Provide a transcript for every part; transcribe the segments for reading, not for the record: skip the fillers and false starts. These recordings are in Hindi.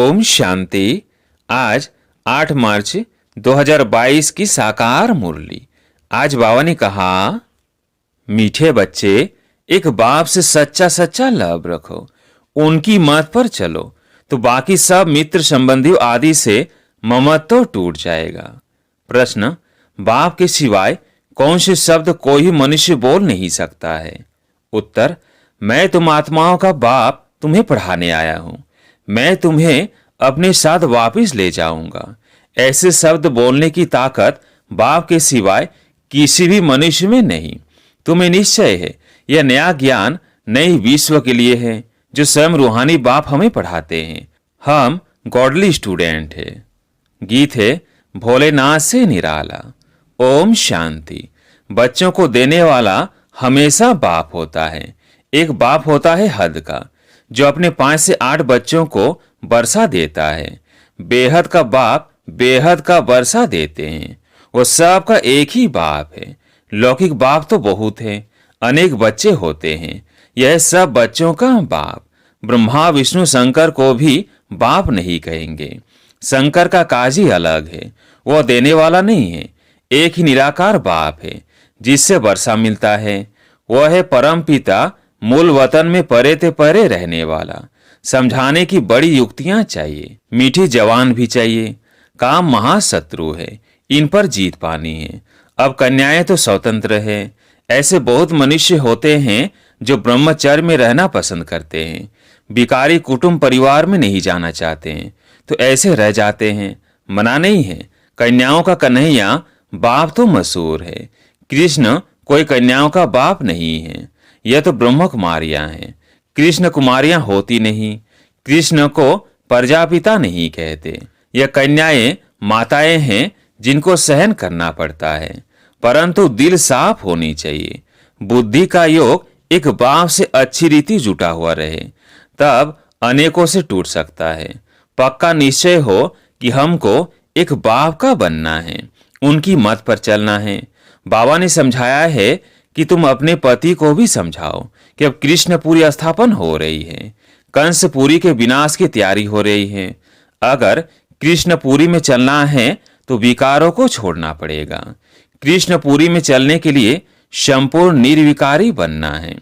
ओम शांति। आज 8 मार्च 2022 की साकार मुरली। आज बाबा ने कहा, मीठे बच्चे, एक बाप से सच्चा सच्चा लव रखो, उनकी मत पर चलो तो बाकी सब मित्र संबंधी आदि से ममत्व टूट जाएगा। प्रश्न, बाप के सिवाय कौन से शब्द कोई मनुष्य बोल नहीं सकता है? उत्तर, मैं तुम आत्माओं का बाप तुम्हें पढ़ाने आया हूं। मैं तुम्हें अपने साथ वापस ले जाऊंगा। ऐसे शब्द बोलने की ताकत बाप के सिवाय किसी भी मनुष्य में नहीं। तुम्हें निश्चय है यह नया ज्ञान नई विश्व के लिए है जो स्वयं रूहानी बाप हमें पढ़ाते हैं। हम गॉडली स्टूडेंट है। गीत है भोलेनाथ से निराला। ओम शांति। बच्चों को देने वाला हमेशा बाप होता है। एक बाप होता है हद का, जो अपने 5 से 8 बच्चों को वर्षा देता है। बेहद का बाप बेहद का वर्षा देते हैं। वो सबका एक ही बाप है। लौकिक बाप तो बहुत है, अनेक बच्चे होते हैं। यह सब बच्चों का बाप। ब्रह्मा विष्णु शंकर को भी बाप नहीं कहेंगे। शंकर का काज ही अलग है। वह देने वाला नहीं है, एक ही निराकार बाप है जिससे वर्षा मिलता है। वह है परम पिता, मूल वतन में परे ते परे रहने वाला। समझाने की बड़ी युक्तियां चाहिए, मीठी जवान भी चाहिए। काम महाशत्रु है, इन पर जीत पानी है। अब कन्याएं तो स्वतंत्र है। ऐसे बहुत मनुष्य होते हैं जो ब्रह्मचर्य में रहना पसंद करते हैं, भिखारी कुटुंब परिवार में नहीं जाना चाहते हैं, तो ऐसे रह जाते हैं। मना नहीं है, कन्याओं का कन्हैया बाप तो मशहूर है। कृष्ण कोई कन्याओं का बाप नहीं है, यह तो ब्रह्म कुमारियां हैं। कृष्ण कुमारियां होती नहीं। कृष्ण को प्रजापिता नहीं कहते। यह कन्याएं माताएं हैं जिनको सहन करना पड़ता है, परंतु दिल साफ होनी चाहिए। बुद्धि का योग एक बाप से अच्छी रीति जुटा हुआ रहे, तब अनेकों से टूट सकता है। पक्का निश्चय हो कि हमको एक बाप का बनना है, उनकी मत पर चलना है। बाबा ने समझाया है कि तुम अपने पति को भी समझाओ कि अब कृष्णपुरी स्थापन हो रही है। कंसपुरी के विनाश की तैयारी हो रही है। अगर कृष्णपुरी में चलना है तो विकारों को छोड़ना पड़ेगा। कृष्णपुरी में चलने के लिए संपूर्ण निर्विकारी बनना है।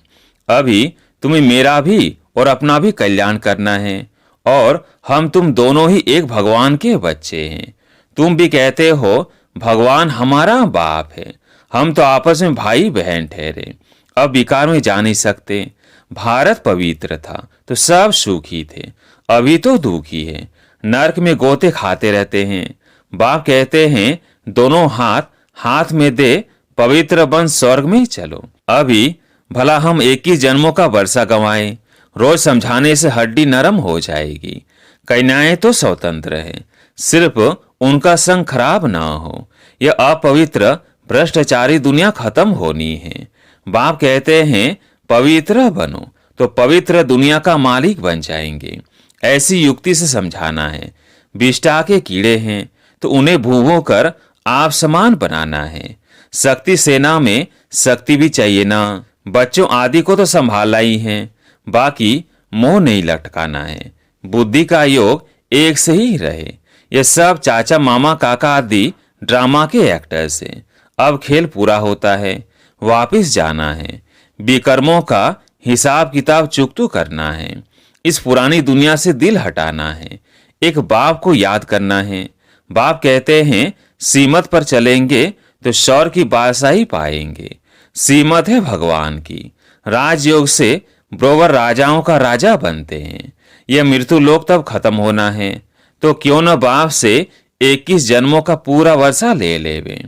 अभी तुम्हें मेरा भी और अपना भी कल्याण करना है, और हम तुम दोनों ही एक भगवान के बच्चे हैं। तुम भी कहते हो भगवान हमारा बाप है। हम तो आपस में भाई बहन ठहरे। अब विकार में जा नहीं सकते। भारत पवित्र था तो सब सुखी थे, अभी तो दुखी है। नरक में गोते खाते रहते हैं। बाप कहते हैं दोनों हाथ हाथ में दे, पवित्र बन स्वर्ग में चलो। अभी भला हम 21 जन्मों का वर्षा गंवाएं। रोज समझाने से हड्डी नरम हो जाएगी। कन्याएं तो स्वतंत्र है, सिर्फ उनका संग खराब ना हो। यह अपवित्र भ्रष्टाचारी दुनिया खत्म होनी है। बाप कहते हैं पवित्र बनो तो पवित्र दुनिया का मालिक बन जाएंगे। ऐसी युक्ति से समझाना है। विष्टा के कीड़े हैं तो उन्हें भूभू कर आप समान बनाना है। शक्ति सेना में शक्ति भी चाहिए ना। बच्चों आदि को तो संभाला ही है, बाकी मोह नहीं लटकाना है। बुद्धि का योग एक से ही रहे। ये सब चाचा मामा काका आदि ड्रामा के एक्टर्स हैं। अब खेल पूरा होता है, वापिस जाना है। विकर्मों का हिसाब किताब चुकतू करना है। इस पुरानी दुनिया से दिल हटाना है। एक बाप को याद करना है। बाप कहते हैं सीमत पर चलेंगे तो शौर की बादशाही पाएंगे। सीमत है भगवान की। राजयोग से ब्रोवर राजाओं का राजा बनते हैं। यह मृत्यु लोक तब खत्म होना है, तो क्यों न बाप से 21 जन्मों का पूरा वर्षा ले लेवे।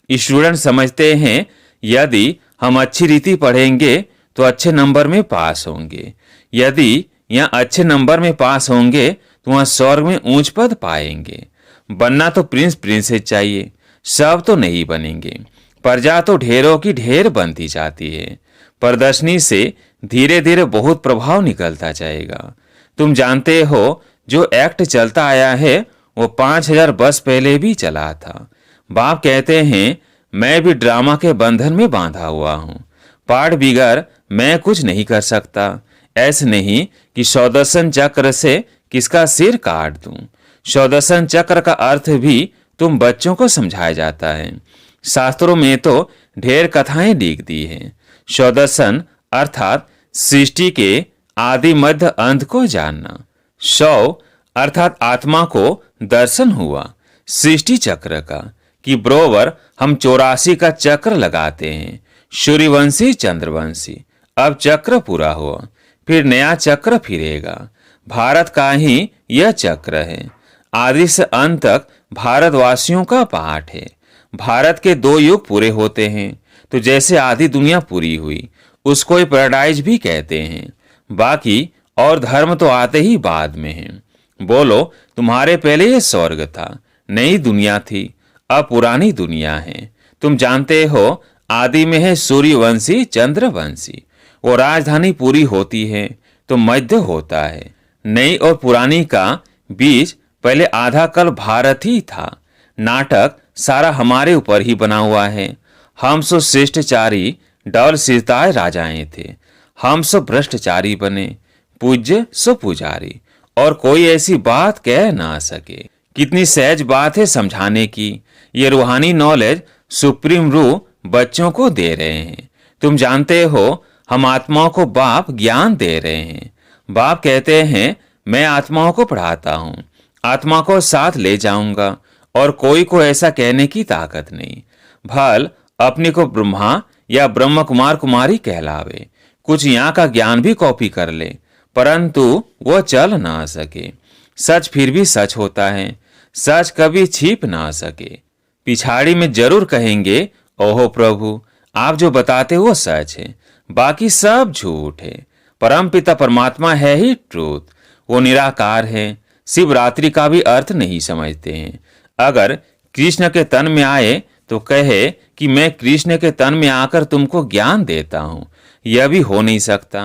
स्टूडेंट समझते हैं यदि हम अच्छी रीति पढ़ेंगे तो अच्छे नंबर में पास होंगे। यदि यहाँ अच्छे नंबर में पास होंगे तो वहाँ स्वर्ग में ऊंच पद पाएंगे। बनना तो प्रिंस प्रिंसेस चाहिए, सब तो नहीं बनेंगे। प्रजा तो ढेरों की ढेर बनती जाती है। प्रदर्शनी से धीरे धीरे बहुत प्रभाव निकलता जाएगा। तुम जानते हो जो एक्ट चलता आया है वो 5000 वर्ष पहले भी चला था। बाप कहते हैं मैं भी ड्रामा के बंधन में बांधा हुआ हूँ। पाठ बिगड़ मैं कुछ नहीं कर सकता। ऐसे नहीं कि सौदर्शन चक्र से किसका सिर काट दूं। शौदर्शन चक्र का अर्थ भी तुम बच्चों को समझाया जाता है। शास्त्रों में तो ढेर कथाएं लिख दी हैं। शौदर्शन अर्थात सृष्टि के आदि मध्य अंत को जानना। शौ अर्थात आत्मा को दर्शन हुआ सृष्टि चक्र का, कि बरोबर हम 84 का चक्र लगाते हैं, सूर्यवंशी चंद्रवंशी। अब चक्र पूरा हुआ, फिर नया चक्र फिरेगा। भारत का ही यह चक्र है। आदि से अंत तक भारतवासियों का पाठ है। भारत के 2 युग पूरे होते हैं, तो जैसे आधी दुनिया पूरी हुई, उसको ही पैराडाइज भी कहते हैं। बाकी और धर्म तो आते ही बाद में हैं। बोलो, तुम्हारे पहले ये स्वर्ग था, नई दुनिया थी, अब पुरानी दुनिया है। तुम जानते हो आदि में है सूर्यवंशी चंद्रवंशी। वो राजधानी पूरी होती है तो मध्य होता है। नई और पुरानी का बीच पहले आधा कल भारत ही था। नाटक सारा हमारे ऊपर ही बना हुआ है। हम सो श्रेष्ठचारी डबल सिरताए राजाएं थे, हम सो भ्रष्टचारी बने, पूज्य सो पुजारी, और कोई ऐसी बात कह ना सके। कितनी सहज बात है समझाने की। ये रूहानी नॉलेज सुप्रीम रू बच्चों को दे रहे हैं। तुम जानते हो हम आत्माओं को बाप ज्ञान दे रहे हैं। बाप कहते हैं मैं आत्माओं को पढ़ाता हूँ, आत्मा को साथ ले जाऊंगा, और कोई को ऐसा कहने की ताकत नहीं। भल अपने को ब्रह्मा या ब्रह्म कुमार कुमारी कहलावे, कुछ यहाँ का ज्ञान भी कॉपी कर ले, परंतु वो चल ना सके। सच फिर भी सच होता है, सच कभी छिप ना सके। पिछाड़ी में जरूर कहेंगे ओहो प्रभु, आप जो बताते वो सच है, बाकी सब झूठ है। परमपिता परमात्मा है ही ट्रूथ, वो निराकार है। शिवरात्रि का भी अर्थ नहीं समझते हैं। अगर कृष्ण के तन में आए तो कहे कि मैं कृष्ण के तन में आकर तुमको ज्ञान देता हूं, यह भी हो नहीं सकता।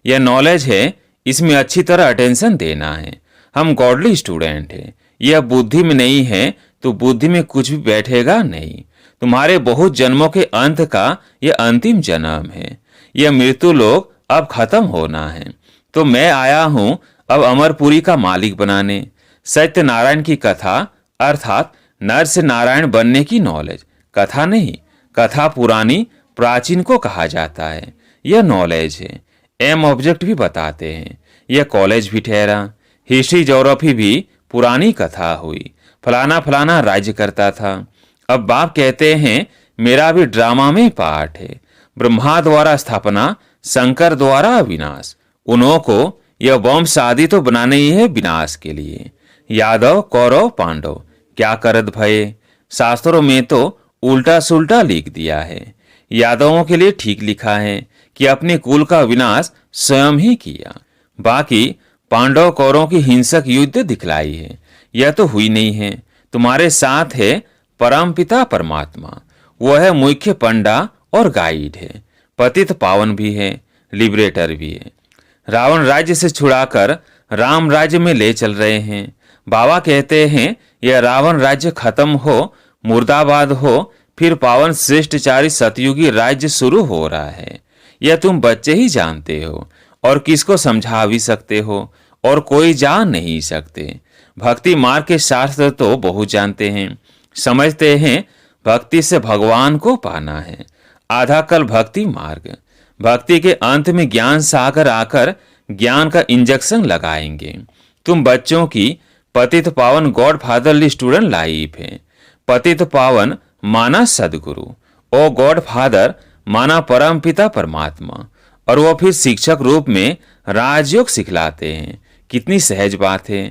यह नॉलेज है, इसमें अच्छी तरह अटेंशन देना है। हम गॉडली स्टूडेंट हैं। यह बुद्धि में नहीं है तो बुद्धि में कुछ भी बैठेगा नहीं। तुम्हारे बहुत जन्मों के अंत का यह अंतिम जन्म है। यह मृत्यु लोक अब खत्म होना है, तो मैं आया हूं अब अमरपुरी का मालिक बनाने। सत्यनारायण की कथा अर्थात नर से नारायण बनने की नॉलेज, कथा नहीं। कथा पुरानी प्राचीन को कहा जाता है, यह नॉलेज है। एम ऑब्जेक्ट भी बताते हैं, यह कॉलेज भी ठहरा। हिस्ट्री ज्योग्राफी भी पुरानी कथा हुई। फलाना फलाना राज्य करता था। अब बाप कहते हैं मेरा भी ड्रामा में पार्ट है। ब्रह्मा द्वारा स्थापना, शंकर द्वारा विनाश। उन्हों को यह वंश आदि तो बनाने ही है विनाश के लिए। यादव कौरव पांडव क्या करत भये। शास्त्रों में तो उल्टा सुल्टा लिख दिया है। यादवों के लिए ठीक लिखा है कि अपने कुल का विनाश स्वयं ही किया। बाकी पांडव कौरवों की हिंसक युद्ध दिखलाई है, यह तो हुई नहीं है। तुम्हारे साथ है परमपिता परमात्मा, वह है मुख्य पंडा और गाइड है, पतित पावन भी है, लिबरेटर भी है। रावण राज्य से छुड़ाकर राम राज्य में ले चल रहे हैं। बाबा कहते हैं यह रावण राज्य खत्म हो, मुर्दाबाद हो, फिर पावन श्रेष्ठचारी सतयुगी राज्य शुरू हो रहा है। यह तुम बच्चे ही जानते हो, और किसको समझा भी सकते हो, और कोई जान नहीं सकते। भक्ति मार्ग के शास्त्र तो बहुत जानते हैं, समझते हैं भक्ति से भगवान को पाना है। आधा कल भक्ति मार्ग, भक्ति के अंत में ज्ञान सागर आकर ज्ञान का इंजेक्शन लगाएंगे। तुम बच्चों की पतित पावन गॉड फादरली स्टूडेंट लाइफ है। पतित पावन माना सदगुरु, ओ गॉड फादर माना परम पिता परमात्मा, और वो फिर शिक्षक रूप में राजयोग सिखलाते हैं। कितनी सहज बात है।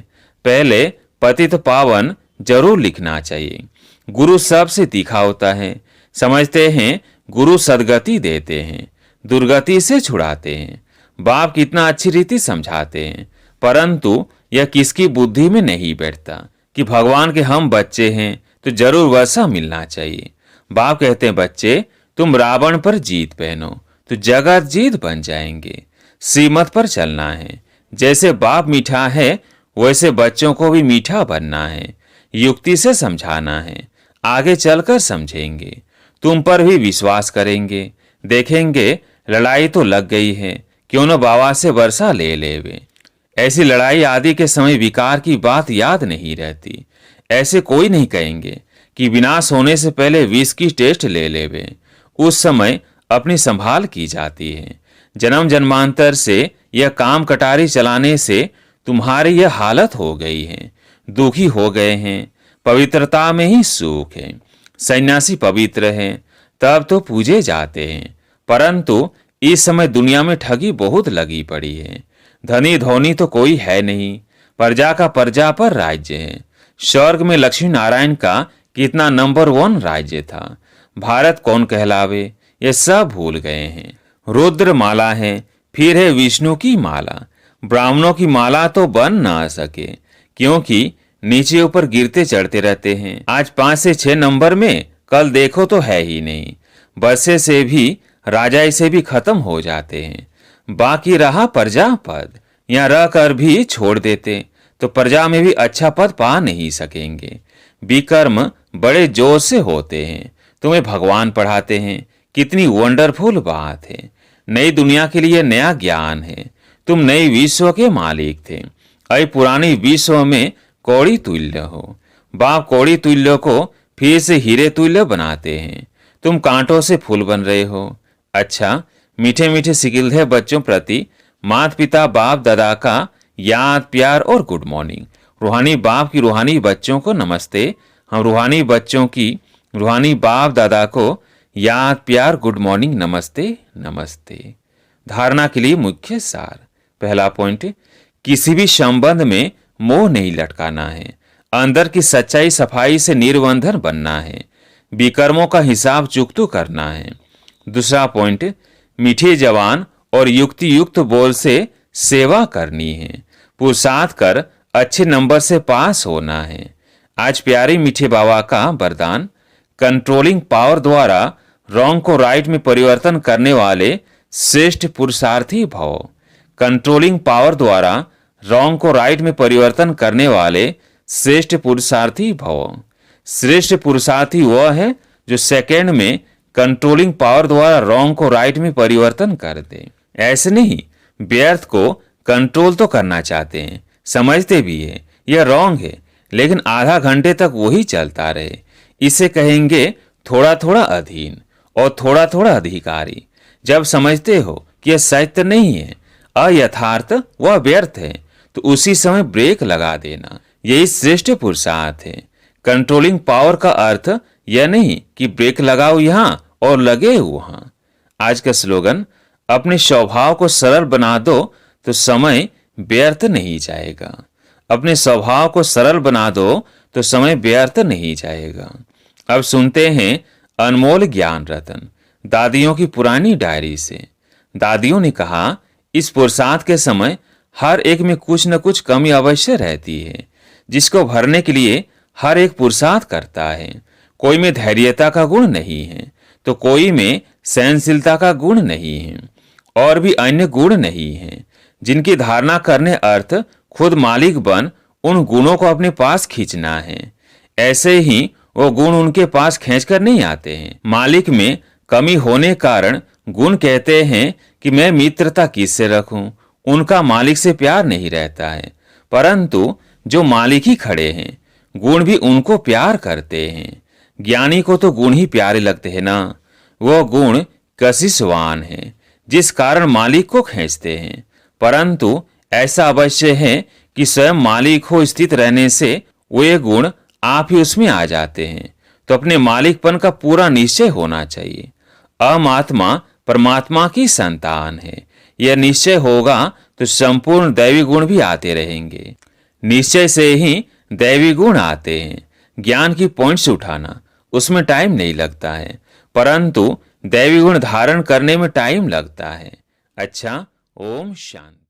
पहले पतित पावन जरूर लिखना चाहिए। गुरु सबसे तीखा होता है। समझते हैं गुरु सदगति देते हैं, दुर्गति से छुड़ाते हैं। बाप कितना अच्छी रीति समझाते हैं, परंतु यह किसकी बुद्धि में नहीं बैठता कि भगवान के हम बच्चे हैं तो जरूर वैसा मिलना चाहिए। बाप कहते हैं बच्चे तुम रावण पर जीत पहनो तो जगत जीत बन जाएंगे। श्रीमत पर चलना है। जैसे बाप मीठा है वैसे बच्चों को भी मीठा बनना है। युक्ति से समझाना है, आगे चलकर समझेंगे। तुम पर भी विश्वास करेंगे। देखेंगे लड़ाई तो लग गई है, क्यों न बाबा से वर्षा ले लेवे। ऐसी लड़ाई आदि के समय विकार की बात याद नहीं रहती। ऐसे कोई नहीं कहेंगे कि विनाश होने से पहले विष की टेस्ट ले लेवे। उस समय अपनी संभाल की जाती है। जन्म जन्मांतर से यह काम कटारी चलाने से तुम्हारी यह हालत हो गई है। दुखी हो गए हैं। पवित्रता में ही सुख है। सन्यासी पवित्र हैं तब तो पूजे जाते हैं, परंतु इस समय दुनिया में ठगी बहुत लगी पड़ी है। धनी धोनी तो कोई है नहीं। प्रजा का प्रजा पर राज्य है। स्वर्ग में लक्ष्मी नारायण का कितना नंबर 1 राज्य था। भारत कौन कहलावे ये सब भूल गए हैं। रुद्र माला है, फिर है विष्णु की माला। ब्राह्मणों की माला तो बन ना सके, क्योंकि नीचे ऊपर गिरते चढ़ते रहते हैं। आज 5 से 6 नंबर में, कल देखो तो है ही नहीं। बरसे से भी राजाई से भी खत्म हो जाते हैं। बाकी रहा प्रजा पद, यहाँ रह कर भी छोड़ देते तो प्रजा में भी अच्छा पद पा नहीं सकेंगे। विकर्म बड़े जोर से होते हैं। तुम्हें भगवान पढ़ाते हैं, कितनी वंडरफुल बात है। नई दुनिया के लिए नया ज्ञान है। तुम नई विश्व के मालिक थे। अरे पुरानी विश्व में कौड़ी तुल्य हो। बाप कौड़ी तुल्य को फिर से हीरे तुल्य बनाते हैं। तुम कांटों से फूल बन रहे हो। अच्छा, मीठे मीठे सिकिलधे बच्चों प्रति माता पिता बाप दादा का याद प्यार और गुड मॉर्निंग। रूहानी बाप की रूहानी बच्चों को नमस्ते। हम रूहानी बच्चों की रूहानी बाप दादा को याद प्यार गुड मॉर्निंग नमस्ते नमस्ते। धारणा के लिए मुख्य सार। पहला पॉइंट, किसी भी संबंध में मोह नहीं लटकाना है। अंदर की सच्चाई सफाई से निर्बंधन बनना है। विकर्मों का हिसाब चुकतू करना है। दूसरा पॉइंट, मीठे जवान और युक्ति युक्त बोल से सेवा करनी है। पुरुषार्थ कर अच्छे नंबर से पास होना है। आज प्यारे मीठे बाबा का वरदान, कंट्रोलिंग पावर द्वारा रॉन्ग को राइट में परिवर्तन करने वाले श्रेष्ठ पुरुषार्थी भव। कंट्रोलिंग पावर द्वारा रॉन्ग को राइट में परिवर्तन करने वाले श्रेष्ठ पुरुषार्थी भव। श्रेष्ठ पुरुषार्थी वह है जो सेकंड में कंट्रोलिंग पावर द्वारा रॉन्ग को राइट में परिवर्तन कर दे। ऐसे नहीं, व्यर्थ को कंट्रोल तो करना चाहते हैं, समझते भी है यह रॉन्ग है, लेकिन आधा घंटे तक वही चलता रहे। इसे कहेंगे थोड़ा थोड़ा अधीन और थोड़ा थोड़ा अधिकारी। जब समझते हो कि यह सत्य नहीं है, अयथार्थ वह व्यर्थ है, तो उसी समय ब्रेक लगा देना। यही श्रेष्ठ पुरुषार्थ है। कंट्रोलिंग पावर का अर्थ यह नहीं कि ब्रेक लगाओ यहां और लगे वहां। आज का स्लोगन, अपने स्वभाव को सरल बना दो तो समय व्यर्थ नहीं जाएगा। अपने स्वभाव को सरल बना दो तो समय व्यर्थ नहीं जाएगा। अब सुनते हैं अनमोल ज्ञान रतन, दादियों की पुरानी डायरी से। दादियों ने कहा, इस पुरुषार्थ के समय हर एक में कुछ न कुछ कमी अवश्य रहती है, जिसको भरने के लिए हर एक पुरुषार्थ करता है। कोई में धैर्यता का गुण नहीं है, तो कोई में सहनशीलता का गुण नहीं है, और भी अन्य गुण नहीं है, जिनकी धारणा करने अर्थ खुद मालिक बन उन गुणों को अपने पास खींचना है। ऐसे ही वो गुण उनके पास खींचकर नहीं आते हैं। मालिक में कमी होने कारण गुण कहते हैं कि मैं मित्रता किससे रखूं, उनका मालिक से प्यार नहीं रहता है। परंतु जो मालिक ही खड़े हैं, गुण भी उनको प्यार करते हैं। ज्ञानी को तो गुण ही प्यारे लगते हैं ना। वो गुण कशिशवान है, जिस कारण मालिक को खींचते हैं। परंतु ऐसा अवश्य है कि स्वयं मालिक हो स्थित रहने से वे गुण आप ही उसमें आ जाते हैं। तो अपने मालिकपन का पूरा निश्चय होना चाहिए। अमात्मा परमात्मा की संतान है, यह निश्चय होगा तो संपूर्ण दैवी गुण भी आते रहेंगे। निश्चय से ही दैवी गुण आते हैं। ज्ञान की पॉइंट्स उठाना, उसमें टाइम नहीं लगता है, परंतु दैवी गुण धारण करने में टाइम लगता है। अच्छा, ओम शांति।